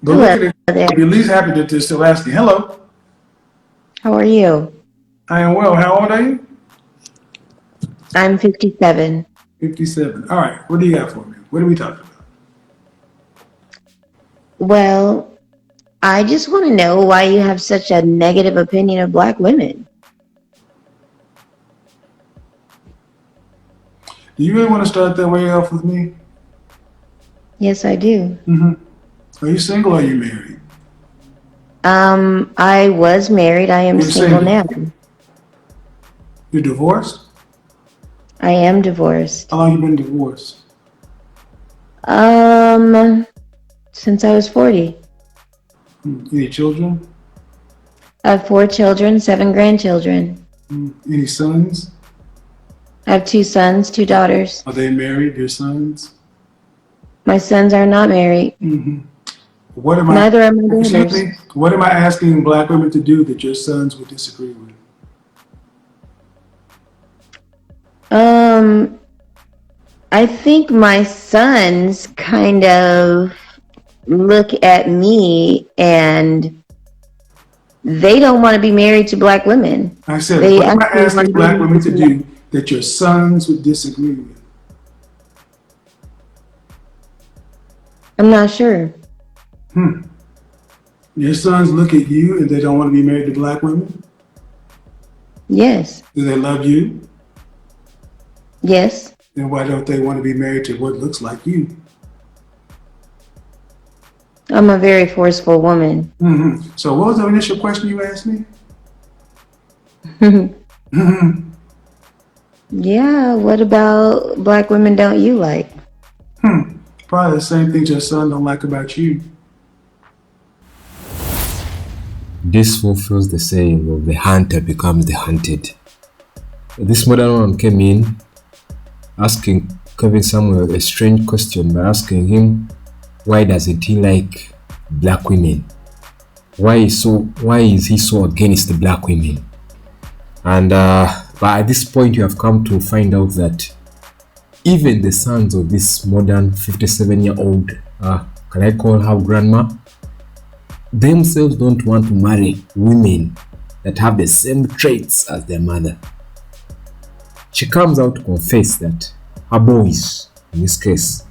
But look Hello at it. there. You're at least happy that they're still asking. Hello, How are you? I am well. How old are you? I'm 57. 57. All right. What do you got for me? What are we talking about? Well, I just want to know why you have such a negative opinion of black women. Do you really want to start that way off with me? Yes, I do. Mm-hmm. Are you single or are you married? I was married. I am You're single single. now. You're divorced? I am divorced. How long you been divorced? Um, since I was 40. Any children? I have 4 children, 7 grandchildren. Any sons? I have 2 sons, 2 daughters. Are they married? Your sons? My sons are not married. Mm-hmm. What am I? Neither are my Excuse daughters. me. What am I asking black women to do that your sons would disagree with? Um, I think my sons kind of look at me and they don't want to be married to black women. I said, They what am I actually asking want to be black women married to to do that your sons would disagree with? I'm not sure. Hmm. Your sons look at you and they don't want to be married to black women? Yes. Do they love you? Yes. Then why don't they want to be married to what looks like you? I'm a very forceful woman. Mm-hmm. So what was the initial question you asked me? Mm-hmm. Yeah, what about black women don't you like? Probably the same things your son don't like about you. This fulfills the saying of the hunter becomes the hunted. This modern one came in asking Kevin Samuel a strange question by asking him why doesn't he like black women? Why is he so against the black women? And but at this point you have come to find out that even the sons of this modern 57-year-old, can I call her grandma, themselves don't want to marry women that have the same traits as their mother. She comes out to confess that her boys, in this case,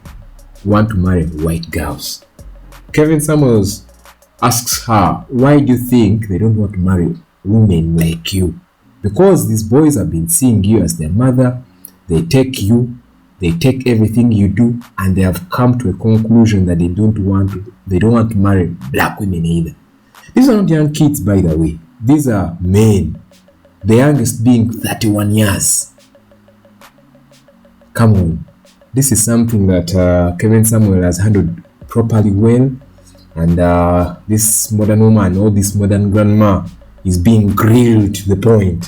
want to marry white girls. Kevin Samuels asks her, why do you think they don't want to marry women like you? Because these boys have been seeing you as their mother, they take you, they take everything you do, and they have come to a conclusion that they don't want to marry black women either. These are not young kids, by the way. These are men. The youngest being 31 years. Come on. This is something that Kevin Samuel has handled properly well, and this modern woman or this modern grandma is being grilled to the point.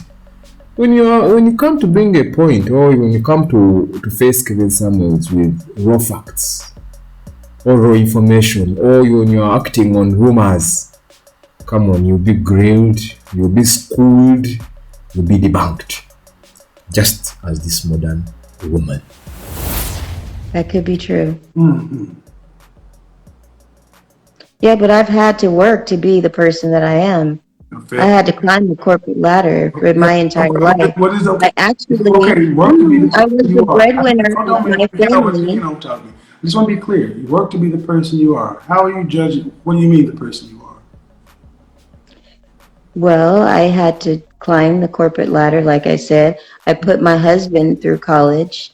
When you come to bring a point, or when you come to face Kevin Samuels with raw facts or raw information, or when you're acting on rumors, come on, you'll be grilled, you'll be schooled, you'll be debunked, just as this modern woman. That could be true. Mm-hmm. Yeah, but I've had to work to be the person that I am. I had to climb the corporate ladder for my entire life. What is okay? I actually, Okay, you work to be the I was person the you are. breadwinner Hold of on, man. my You know what? family. Talk to me. I just want to be clear. You work to be the person you are. How are you judging? What do you mean the person you are? Well, I had to climb the corporate ladder, like I said. I put my husband through college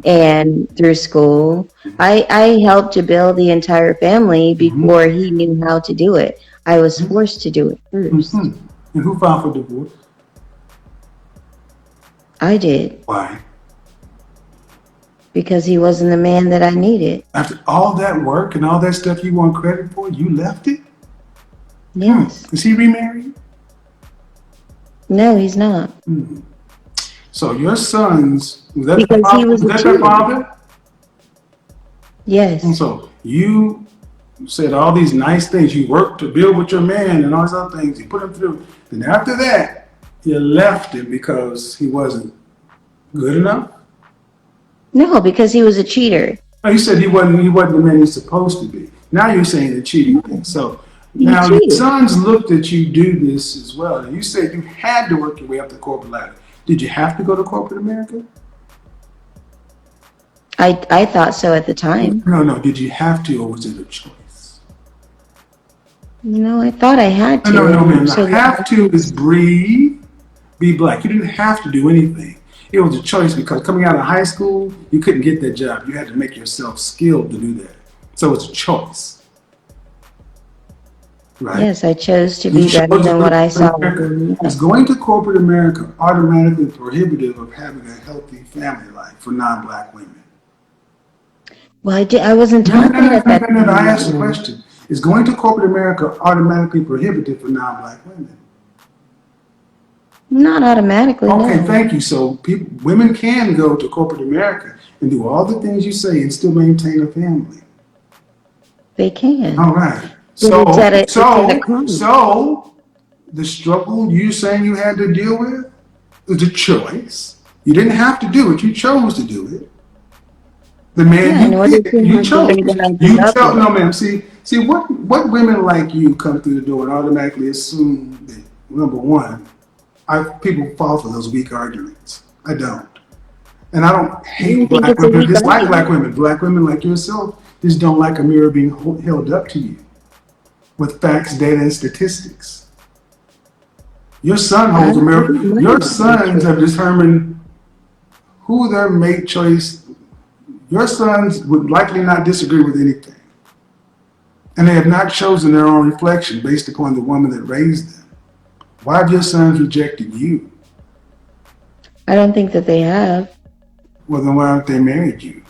and through school. I helped to build the entire family before he knew how to do it. I was forced to do it first. Mm-hmm. And who filed for divorce? I did. Why? Because he wasn't the man that I needed. After all that work and all that stuff you want credit for, you left it? Yes. Is he remarried? No, he's not. So your sons, was that Because he was their father? Yes. And so you said all these nice things. You worked to build with your man and all these other things. You put him through. Then after that, you left him because he wasn't good enough? No, because he was a cheater. No, you said he wasn't the man he's supposed to be. Now you're saying the cheating thing. So You now your cheated. sons looked at you do this as well. And you said you had to work your way up the corporate ladder. Did you have to go to corporate America? I thought so at the time. No. Did you have to, or was it a choice? I thought I had to. No, ma'am. So Have to is breathe, be black. You didn't have to do anything. It was a choice because coming out of high school, you couldn't get that job. You had to make yourself skilled to do that. So it's a choice. Right? yes, I chose to You be better chose than what I saw. America. Is going to corporate America automatically prohibitive of having a healthy family life for non-black women? Well, I wasn't taught that at that time. I asked the question. Is going to corporate America automatically prohibitive for non-black women? Not automatically, Okay, no. thank you. So women can go to corporate America and do all the things you say and still maintain a family. They can. All right. But it's at a cost. So the struggle you saying you had to deal with was a choice. You didn't have to do it. You chose to do it. The man Yeah, in order to you have chose. the way that I You grew up chose. with. No, ma'am. See what women like you come through the door and automatically assume that number one, people fall for those weak arguments. I don't. And I don't hate You think black it's a women, weak dislike argument? black women. Black women like yourself just don't like a mirror being held up to you with facts, data, and statistics. Your son holds a mirror. Your sons have determined who their mate choice. Your sons would likely not disagree with anything. And they have not chosen their own reflection based upon the woman that raised them. Why have your sons rejected you? I don't think that they have. Well, then why aren't they married you?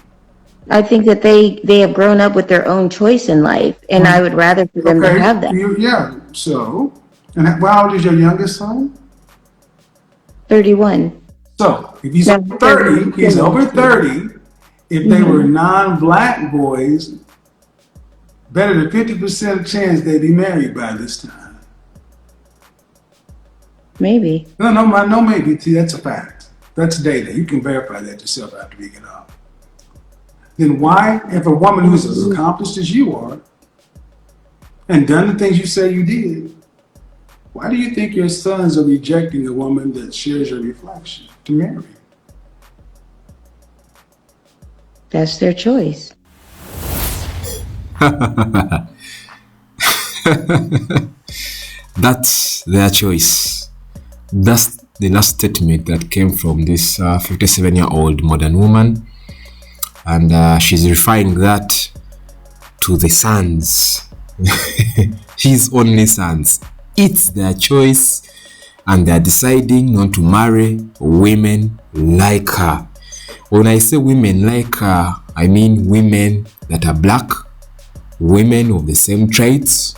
I think that they have grown up with their own choice in life, and I would rather for them to have that. Yeah. So, and how old is your youngest son? 31. So, if he's No, over 30, he's over 30. If they were non-black boys, better than 50% chance they'd be married by this time. Maybe. No, maybe. See, that's a fact. That's data. You can verify that yourself after we get off. Then why, if a woman who's as accomplished as you are, and done the things you say you did, why do you think your sons are rejecting a woman that shares your reflection to marry? That's their choice. That's their choice. That's the last statement that came from this 57-year-old modern woman. And she's referring that to the sons. His only sons. It's their choice, and they're deciding not to marry women like her. When I say women like her, I mean women that are black, women of the same traits,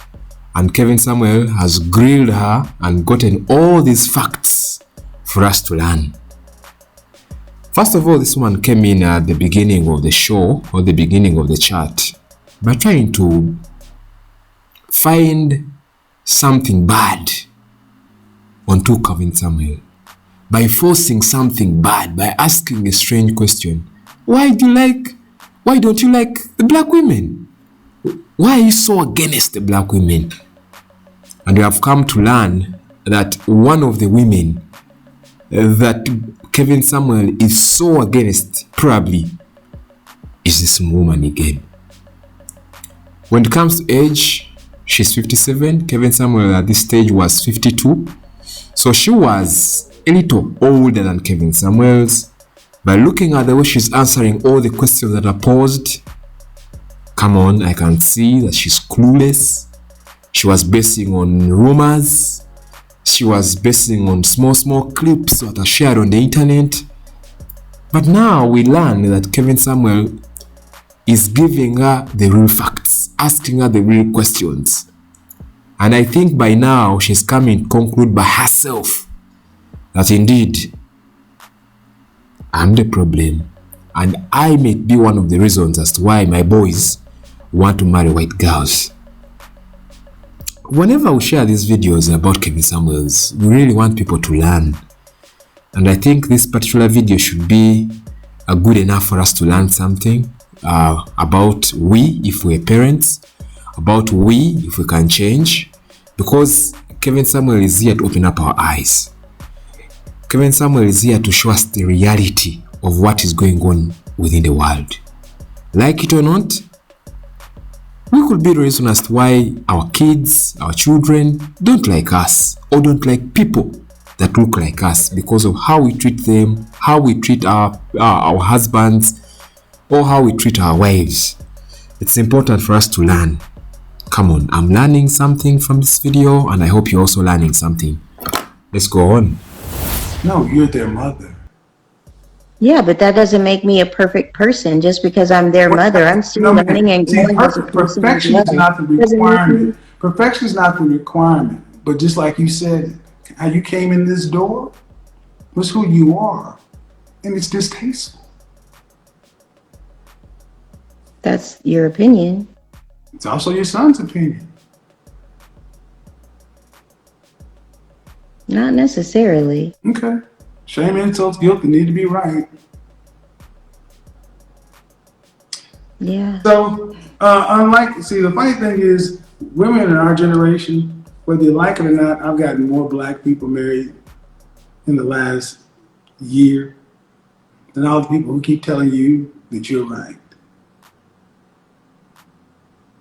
and Kevin Samuel has grilled her and gotten all these facts for us to learn. First of all, this woman came in at the beginning of the show, or the beginning of the chat, by trying to find something bad onto Kevin Samuel, by forcing something bad, by asking a strange question. Why don't you like the black women? Why are you so against the black women? And we have come to learn that one of the women that Kevin Samuel is so against probably is this woman again. When it comes to age, she's 57. Kevin Samuel at this stage was 52. So she was a little older than Kevin Samuel's. By looking at the way she's answering all the questions that are posed, come on, I can see that she's clueless. She was basing on rumors. She was basing on small clips that are shared on the internet. But now we learn that Kevin Samuel is giving her the real facts, asking her the real questions. And I think by now she's coming to conclude by herself that indeed I'm the problem, and I may be one of the reasons as to why my boys want to marry white girls. Whenever we share these videos about Kevin Samuels, we really want people to learn. And I think this particular video should be good enough for us to learn something about if we're parents, about if we can change, because Kevin Samuel is here to open up our eyes. Kevin Samuel is here to show us the reality of what is going on within the world. Like it or not, we could be the reason as to why our kids, our children don't like us or don't like people that look like us because of how we treat them, how we treat our husbands, or how we treat our wives. It's important for us to learn. Come on, I'm learning something from this video, and I hope you're also learning something. Let's go on. No, you're their mother. Yeah, but that doesn't make me a perfect person just because I'm their mother. I'm still learning and growing as a person. Perfection is not the requirement. Perfection is not the requirement. But just like you said, how you came in this door was who you are. And it's distasteful. That's your opinion. It's also your son's opinion. Not necessarily. Okay. Shame, insults, guilt, they need to be right. Yeah. So, the funny thing is, women in our generation, whether you like it or not, I've gotten more black people married in the last year than all the people who keep telling you that you're right.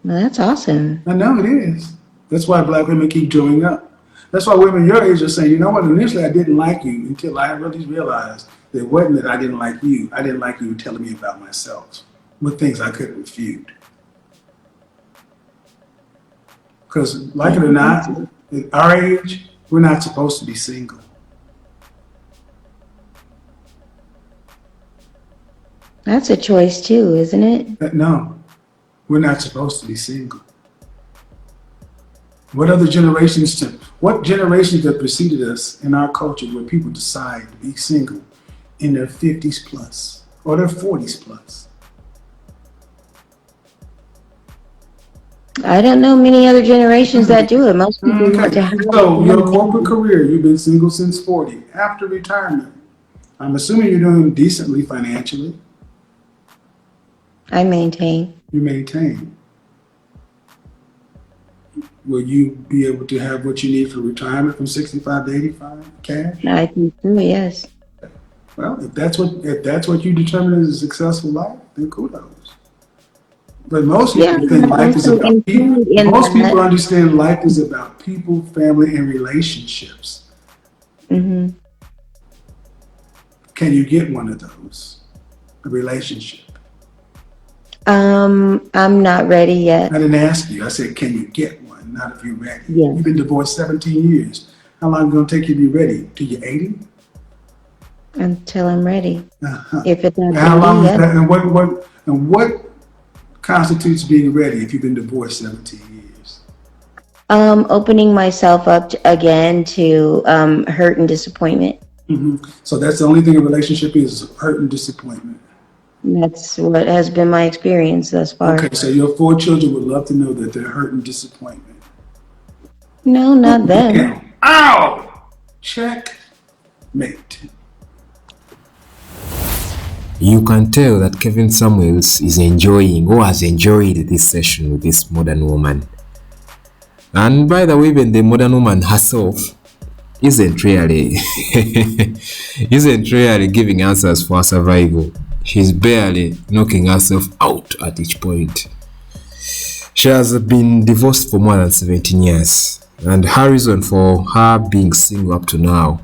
Well, that's awesome. I know it is. That's why black women keep joining up. That's why women your age are saying, you know what, initially I didn't like you until I really realized that it wasn't that I didn't like you. I didn't like you telling me about myself with things I couldn't refute. Because like it or not, at our age, we're not supposed to be single. That's a choice too, isn't it? No, we're not supposed to be single. What generations that preceded us in our culture where people decide to be single in their 50s plus or their 40s plus? I don't know many other generations that do it. Most people want to have. So your corporate career, you've been single since 40. After retirement, I'm assuming you're doing decently financially. I maintain. You maintain. Will you be able to have what you need for retirement from 65 to 85 cash? I think so, yes. Well, if that's what you determine as a successful life, then kudos. But most people think life is about people. Most people understand life is about people, family, and relationships. Mm-hmm. Can you get one of those? A relationship. I'm not ready yet. I didn't ask you. I said, can you get one? Not if you're ready. Yeah. You've been divorced 17 years. How long is it going to take you to be ready? Till you're 80? Until I'm ready. Uh-huh. If it's not How long ready is that? And what constitutes being ready if you've been divorced 17 years? Opening myself up again to hurt and disappointment. Mm-hmm. So that's the only thing a relationship is hurt and disappointment. That's what has been my experience thus far. Okay, so your 4 children would love to know that they're hurt and disappointment. No, not them. Yeah. Ow! Checkmate. You can tell that Kevin Samuels is enjoying or has enjoyed this session with this modern woman. And by the way, even the modern woman herself isn't really giving answers for her survival. She's barely knocking herself out at each point. She has been divorced for more than 17 years. And her reason for her being single up to now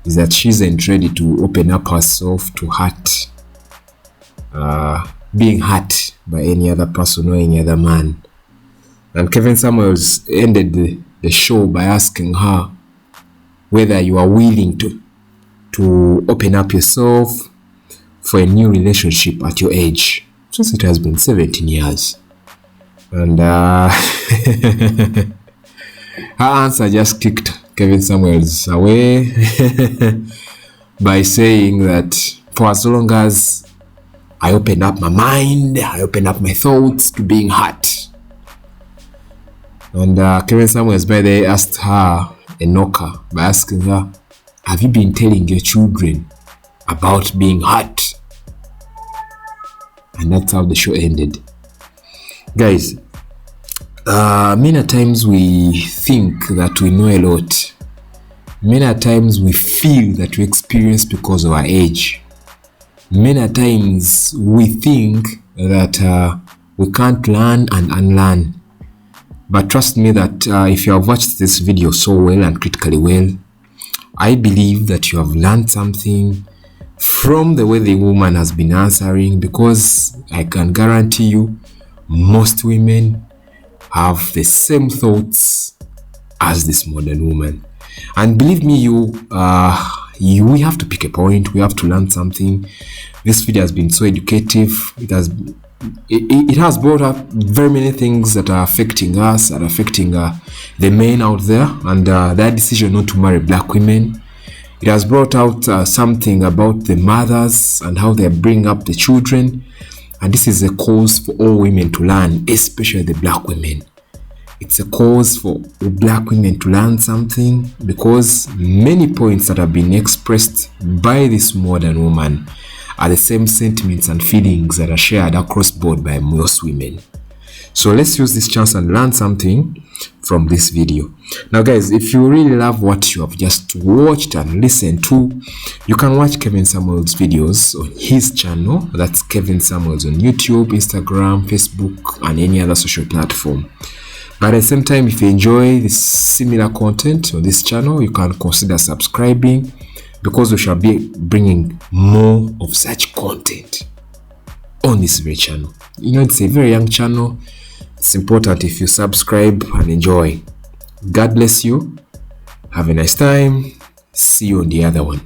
is that she isn't ready to open up herself to being hurt by any other person or any other man. And Kevin Samuels ended the show by asking her whether you are willing to open up yourself for a new relationship at your age, since it has been 17 years. And her answer just kicked Kevin Samuels away by saying that for as long as I open up my mind, I open up my thoughts to being hurt. And Kevin Samuels by the way asked her a knocker by asking her, have you been telling your children about being hurt? And that's how the show ended. Guys, Many times we think that we know a lot. Many times we feel that we experience because of our age. Many times we think that we can't learn and unlearn. But trust me that if you have watched this video so well and critically well, I believe that you have learned something from the way the woman has been answering, because I can guarantee you most women have the same thoughts as this modern woman. And believe me, we have to pick a point. We have to learn something. This video has been so educative. It has brought up very many things that are affecting us, that are affecting the men out there, and their decision not to marry black women. It has brought out something about the mothers and how they bring up the children, and this is a cause for all women to learn, especially the black women. It's a cause for black women to learn something, because many points that have been expressed by this modern woman are the same sentiments and feelings that are shared across board by most women. So let's use this chance and learn something from this video. Now guys, if you really love what you have just watched and listened to, you can watch Kevin Samuels videos on his channel. That's Kevin Samuels on YouTube, Instagram, Facebook, and any other social platform. But at the same time, if you enjoy this similar content on this channel, you can consider subscribing, because we shall be bringing more of such content on this very channel. You know, it's a very young channel. It's important if you subscribe and enjoy. God bless you. Have a nice time. See you on the other one.